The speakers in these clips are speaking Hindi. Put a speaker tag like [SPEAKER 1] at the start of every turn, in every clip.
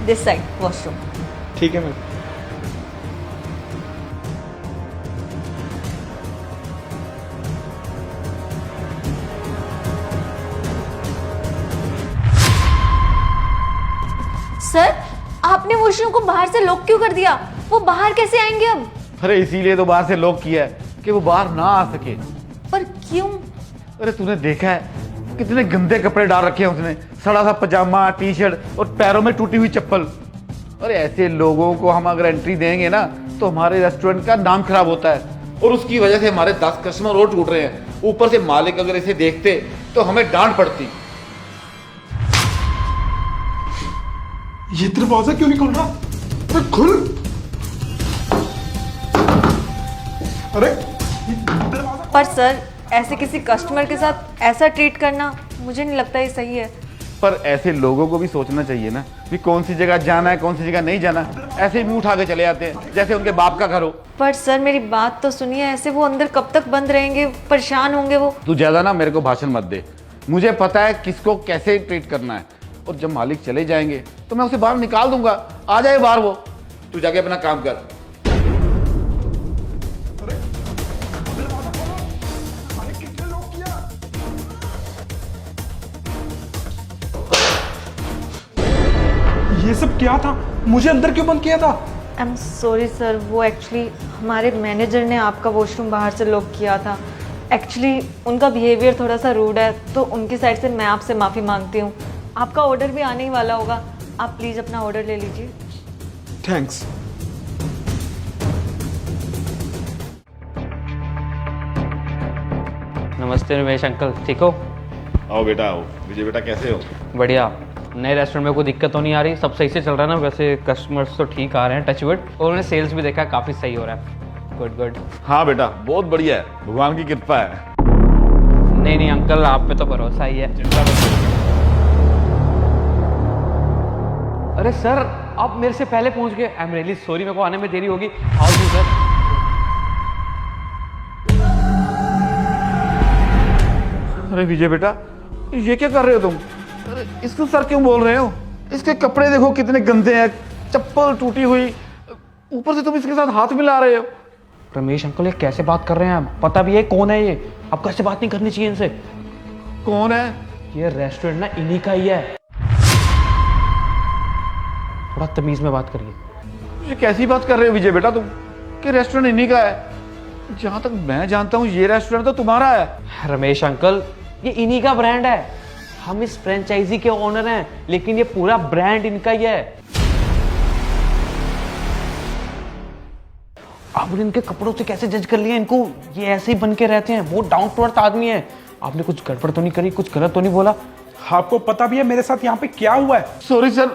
[SPEAKER 1] This side washroom.
[SPEAKER 2] ठीक है मैम।
[SPEAKER 1] सर आपने वॉशरूम को बाहर से लॉक क्यों कर दिया? वो बाहर कैसे आएंगे अब?
[SPEAKER 3] अरे इसीलिए तो बाहर से लॉक किया है कि वो बाहर ना आ सके।
[SPEAKER 1] पर क्यों?
[SPEAKER 3] अरे तूने देखा है कितने गंदे कपड़े डाल रखे हैं उसने, सड़ा सा पजामा, टी शर्ट और पैरों में टूटी हुई चप्पल। अरे ऐसे लोगों को हम अगर एंट्री देंगे ना तो हमारे रेस्टोरेंट का नाम खराब होता है और उसकी वजह से हमारे 10 कस्टमर और टूट रहे हैं। ऊपर से मालिक अगर इसे देखते तो हमें डांट पड़ती।
[SPEAKER 2] ये दरवाजा क्यों नहीं खुल रहा? अरे खुल। अरे
[SPEAKER 1] पर सर ऐसे किसी कस्टमर के साथ ऐसा ट्रीट करना मुझे नहीं लगता ये सही है।
[SPEAKER 3] पर ऐसे लोगों को भी सोचना चाहिए ना कि कौन सी जगह जाना है, कौन सी जगह नहीं जाना। ऐसे भी उठा के चले जाते हैं जैसे उनके बाप का घर हो।
[SPEAKER 1] पर सर मेरी बात तो सुनिए, ऐसे वो अंदर कब तक बंद रहेंगे? परेशान होंगे वो।
[SPEAKER 3] तू ज्यादा ना मेरे को भाषण मत दे, मुझे पता है किसको कैसे ट्रीट करना है। और जब मालिक चले जाएंगे तो मैं उसे बाहर निकाल दूंगा। आ जाए बाहर वो, तू जाके अपना काम कर।
[SPEAKER 2] ये सब क्या था? मुझे अंदर क्यों बंद किया था?
[SPEAKER 1] आई एम सॉरी सर, वो एक्चुअली हमारे मैनेजर ने आपका वॉशरूम बाहर से लॉक किया था। एक्चुअली उनका बिहेवियर थोड़ा सा रूड है तो उनकी साइड से मैं आपसे माफ़ी मांगती हूँ। आपका ऑर्डर भी आने ही वाला होगा, आप प्लीज़ अपना ऑर्डर ले लीजिए।
[SPEAKER 2] थैंक्स।
[SPEAKER 4] नमस्ते रमेश अंकल, ठीक हो?
[SPEAKER 3] आओ बेटा आओ। विजय बेटा कैसे हो?
[SPEAKER 4] बढ़िया। नए रेस्टोरेंट में कोई दिक्कत तो नहीं आ रही? सब सही से चल रहा है ना? वैसे कस्टमर्स तो ठीक आ रहे हैं, टच वुड। और उन्होंने सेल्स भी देखा, काफ़ी सही हो रहा है। Good good.
[SPEAKER 3] हाँ बेटा बहुत बढ़िया है, भगवान की कृपा है।
[SPEAKER 4] नहीं नहीं अंकल, आप पे तो भरोसा ही है। अरे सर आप मेरे से पहले पहुंच गए। आई एम रियली सॉरी, मेरे को आने में देरी होगी। How do sir?
[SPEAKER 3] अरे विजय बेटा ये क्या कर रहे हो तुम? अरे इसको सर क्यों बोल रहे हो? इसके कपड़े देखो कितने गंदे हैं, चप्पल टूटी हुई, ऊपर से तुम इसके साथ हाथ मिला रहे हो।
[SPEAKER 4] रमेश अंकल ये कैसे बात कर रहे हैं? पता भी है कौन है ये? आपको ऐसे बात नहीं करनी चाहिए इनसे।
[SPEAKER 3] कौन है?
[SPEAKER 4] ये रेस्टोरेंट ना इन्हीं का ही है। थोड़ा तमीज में बात करिए।
[SPEAKER 3] ये कैसी बात कर रहे हो विजय बेटा तुम कि रेस्टोरेंट इन्हीं का है? जहां तक मैं जानता हूं ये रेस्टोरेंट तो तुम्हारा है।
[SPEAKER 4] रमेश अंकल ये इन्हीं का ब्रांड है। हम इस फ्रेंचाइजी के ओनर हैं, लेकिन ये पूरा ब्रांड इनका ही है। आपने इनके कपड़ों से कैसे जज कर लिया इनको? ये ऐसे ही बन के रहते हैं, बहुत डाउन टू अर्थ आदमी है। आपने कुछ गड़बड़ तो नहीं करी, कुछ गलत तो नहीं बोला?
[SPEAKER 2] आपको पता भी है मेरे साथ यहाँ पे क्या हुआ है?
[SPEAKER 3] सॉरी सर,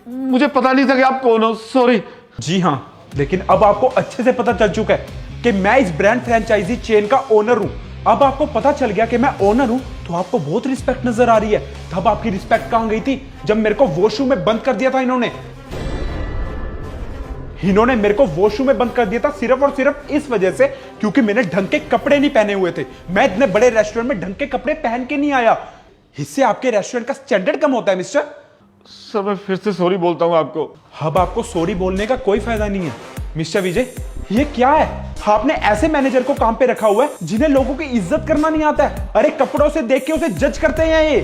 [SPEAKER 3] मुझे पता नहीं था कि आप कौन हो, सॉरी।
[SPEAKER 2] जी हाँ, लेकिन अब आपको अच्छे से पता चल चुका है कि मैं इस ब्रांड फ्रेंचाइजी चेन का ओनर हूं। अब आपको पता चल गया कि मैं ओनर हूं तो आपको बहुत रिस्पेक्ट नजर आ रही है। तब आपकी रिस्पेक्ट कहां गई थी जब मेरे को वॉशरूम में बंद कर दिया था इन्होंने मेरे को वॉशरूम में बंद कर दिया था सिर्फ और सिर्फ इस वजह से क्योंकि मैंने ढंग के कपड़े नहीं पहने हुए थे। मैं इतने बड़े रेस्टोरेंट में ढंग के कपड़े पहन के नहीं आया। इससे आपके रेस्टोरेंट का स्टैंडर्ड कम होता है मिस्टर।
[SPEAKER 3] सर मैं फिर से सॉरी बोलता हूँ आपको।
[SPEAKER 2] अब आपको सॉरी बोलने का कोई फायदा नहीं है मिस्टर विजय। ये क्या है? आपने ऐसे मैनेजर को काम पे रखा हुआ है जिन्हें लोगों की इज्जत करना नहीं आता है। अरे कपड़ों से देख के उसे जज करते हैं ये।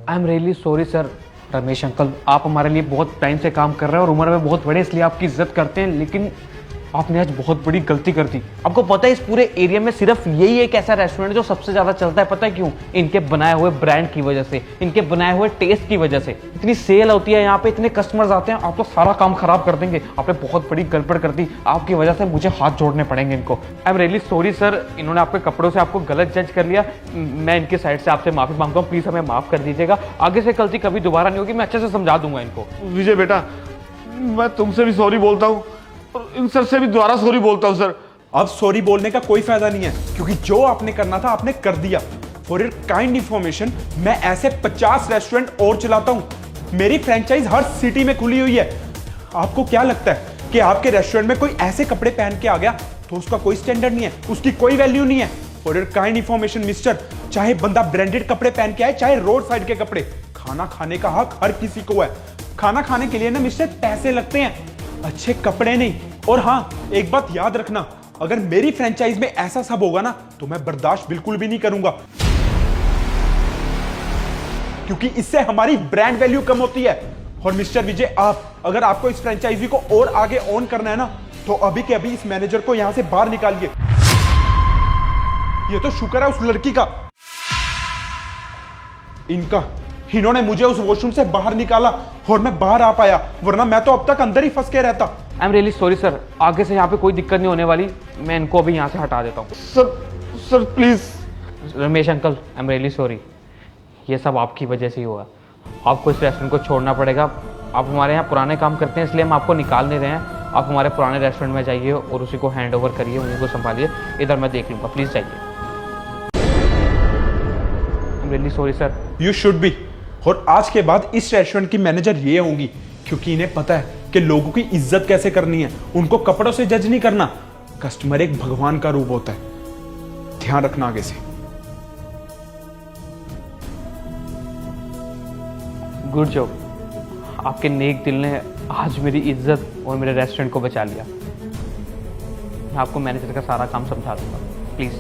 [SPEAKER 4] I am really sorry sir. Ramesh uncle आप हमारे लिए बहुत टाइम से काम कर रहे हैं और उम्र में बहुत बड़े, इसलिए आपकी इज्जत करते हैं, लेकिन आपने आज बहुत बड़ी गलती कर दी। आपको पता है इस पूरे एरिया में सिर्फ यही एक ऐसा रेस्टोरेंट जो सबसे ज्यादा चलता है। पता है क्यों? इनके बनाए हुए ब्रांड की वजह से, इनके बनाए हुए टेस्ट की वजह से। इतनी सेल होती है यहाँ पे, इतने कस्टमर्स आते हैं, आप तो सारा काम खराब कर देंगे। आपने बहुत बड़ी गड़बड़ कर दी, आपकी वजह से मुझे हाथ जोड़ने पड़ेंगे इनको। I am really sorry sir, इन्होंने आपके कपड़ों से आपको गलत जज कर लिया। मैं इनकी साइड से आपसे माफी मांगता हूँ, प्लीज हमें माफ कर दीजिएगा। आगे से गलती कभी दोबारा नहीं होगी, मैं अच्छे से समझा दूंगा इनको।
[SPEAKER 3] विजय बेटा मैं तुमसे भी सॉरी बोलता हूँ और इन सर से भी दोबारा सॉरी बोलता हूँ सर।
[SPEAKER 2] अब सॉरी बोलने का कोई फायदा नहीं है क्योंकि जो आपने करना था आपने कर दिया। फॉर योर काइंड इंफॉर्मेशन, मैं ऐसे 50 रेस्टोरेंट और चलाता हूं। मेरी फ्रेंचाइज हर सिटी में खुली हुई है। आपको क्या लगता है कि आपके रेस्टोरेंट में कोई ऐसे कपड़े पहन के आ गया तो उसका कोई स्टैंडर्ड नहीं है, उसकी कोई वैल्यू नहीं है? For your kind information mister, चाहे बंदा ब्रांडेड कपड़े पहन के आए, चाहे रोड साइड के कपड़े, खाना खाने का हक हर किसी को है। खाना खाने के लिए ना मिस्टर पैसे लगते हैं, अच्छे कपड़े नहीं। और हाँ, एक बात याद रखना, अगर मेरी फ्रेंचाइज में ऐसा सब होगा ना तो मैं बर्दाश्त बिल्कुल भी नहीं करूंगा, क्योंकि इससे हमारी ब्रांड वैल्यू कम होती है। और मिस्टर विजय, आप अगर आपको इस फ्रेंचाइजी को और आगे ऑन करना है ना तो अभी के अभी इस मैनेजर को यहां से बाहर निकालिए। ये तो शुक्र है उस लड़की का, इन्होंने मुझे उस वॉशरूम से बाहर निकाला और मैं बाहर आ पाया, वरना मैं तो अब तक अंदर ही फंस के रहता।
[SPEAKER 4] I am really sorry sir, आगे से यहाँ पे कोई दिक्कत नहीं होने वाली, मैं इनको अभी यहाँ से हटा देता हूँ।
[SPEAKER 3] Sir please.
[SPEAKER 4] Ramesh uncle, I am really sorry, ये सब आपकी वजह से ही हुआ। आपको इस रेस्टोरेंट को छोड़ना पड़ेगा। आप हमारे यहाँ पुराने काम करते हैं, इसलिए हम आपको निकाल नहीं रहे हैं। आप हमारे पुराने रेस्टोरेंट में जाइए और उसी को हैंड ओवर करिए, उन्हीं को संभालिए। इधर मैं देख लूँगा, प्लीज़ जाइए। I am really sorry sir.
[SPEAKER 2] You should be. और आज के बाद इस रेस्टोरेंट की मैनेजर ये होंगी, क्योंकि इन्हें पता है कि लोगों की इज्जत कैसे करनी है। उनको कपड़ों से जज नहीं करना, कस्टमर एक भगवान का रूप होता है। ध्यान रखना आगे से।
[SPEAKER 4] गुड जॉब, आपके नेक दिल ने आज मेरी इज्जत और मेरे रेस्टोरेंट को बचा लिया। मैं आपको मैनेजर का सारा काम समझा दूंगा, प्लीज़।